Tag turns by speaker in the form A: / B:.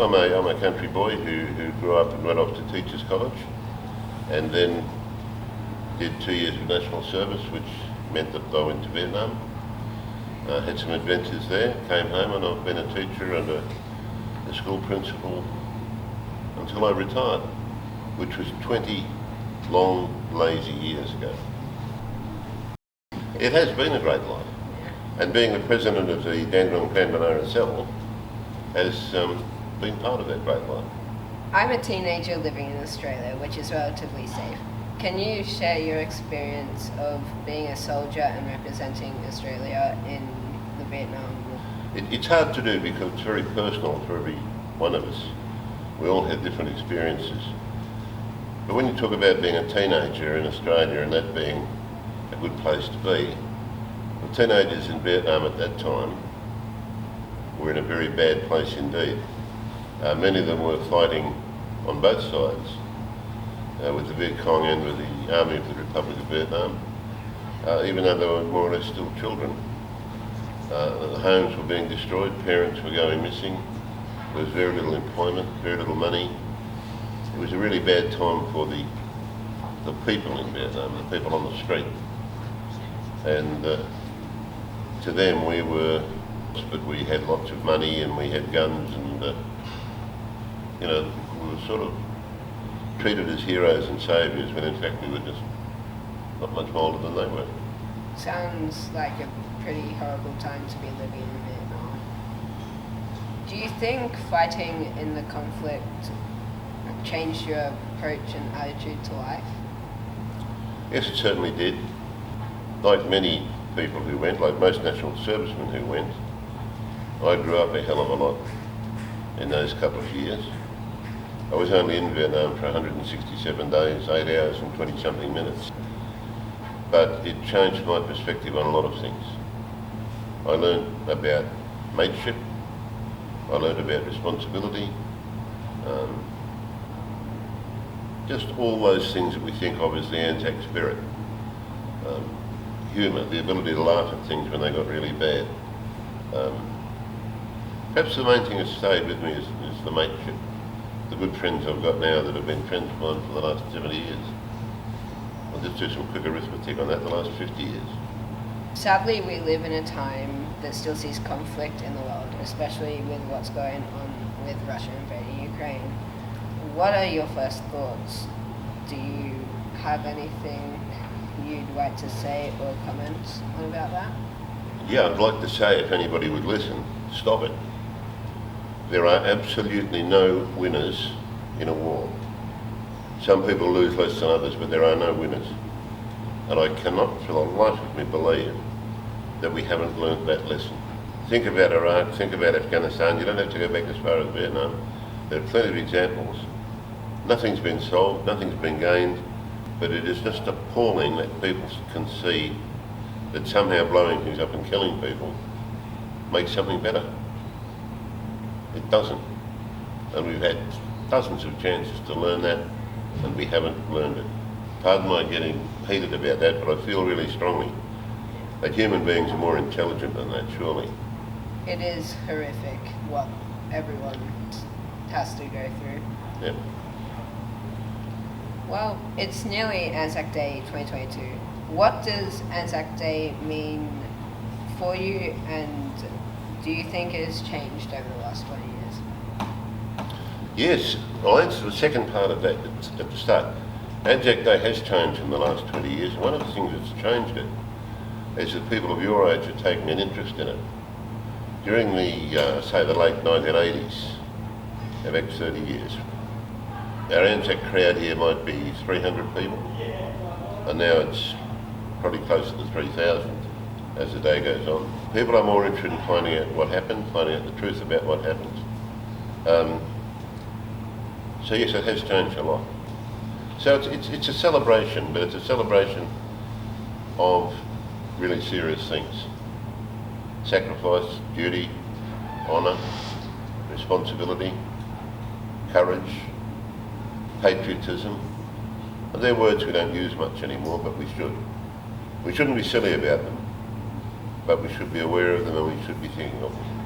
A: I'm a country boy who grew up and went off to Teachers College, and then did 2 years of national service, which meant that I went to Vietnam. Had some adventures there, came home, and I've been a teacher and a school principal until I retired, which was 20 long, lazy years ago. It has been a great life, and being the president of the Dandenong RSL has been part of that great life.
B: I'm a teenager living in Australia, which is relatively safe. Can you share your experience of being a soldier and representing Australia in the Vietnam War?
A: It's hard to do because it's very personal for every one of us. We all have different experiences. But when you talk about being a teenager in Australia and that being a good place to be, the teenagers in Vietnam at that time were in a very bad place indeed. Many of them were fighting on both sides, with the Viet Cong and with the Army of the Republic of Vietnam, even though they were more or less still children. The homes were being destroyed, parents were going missing, there was very little employment, very little money. It was a really bad time for the people in Vietnam, the people on the street. And to them but we had lots of money and we had guns and, we were sort of treated as heroes and saviours when in fact we were just not much older than they were.
B: Sounds like a pretty horrible time to be living in Vietnam. Do you think fighting in the conflict changed your approach and attitude to life?
A: Yes, it certainly did. Like many people who went, like most national servicemen who went, I grew up a hell of a lot in those couple of years. I was only in Vietnam for 167 days, 8 hours and 20-something minutes. But it changed my perspective on a lot of things. I learned about mateship, I learned about responsibility, just all those things that we think of as the ANZAC spirit. Humour, the ability to laugh at things when they got really bad. Perhaps the main thing that's stayed with me is the mateship. The good friends I've got now that have been friends of mine for the last 70 years. I'll just do some quick arithmetic on that, the last 50 years.
B: Sadly, we live in a time that still sees conflict in the world, especially with what's going on with Russia invading Ukraine. What are your first thoughts? Do you have anything you'd like to say or comment on about that?
A: Yeah, I'd like to say, if anybody would listen, stop it. There are absolutely no winners in a war. Some people lose less than others, but there are no winners. And I cannot for the life of me believe that we haven't learned that lesson. Think about Iraq, think about Afghanistan. You don't have to go back as far as Vietnam. There are plenty of examples. Nothing's been solved, nothing's been gained, but it is just appalling that people can see that somehow blowing things up and killing people makes something better. It doesn't. And we've had dozens of chances to learn that, and we haven't learned it. Pardon my getting heated about that, but I feel really strongly that human beings are more intelligent than that, surely.
B: It is horrific what everyone has to go through.
A: Yeah.
B: Well, it's nearly ANZAC Day 2022. What does ANZAC Day mean for you, and do you think it has changed over the last 20 years?
A: Yes, I'll answer the second part of that at the start. ANZAC Day has changed in the last 20 years. One of the things that's changed it is that people of your age are taking an interest in it. During the, say, the late 1980s, about 30 years, our ANZAC crowd here might be 300 people, and now it's probably closer to 3,000 as the day goes on. People are more interested in finding out what happened, finding out the truth about what happened. So yes, it has changed a lot. So it's a celebration, but it's a celebration of really serious things. Sacrifice, duty, honour, responsibility, courage, patriotism. And they're words we don't use much anymore, but we should. We shouldn't be silly about them, but we should be aware of them and we should be thinking of them.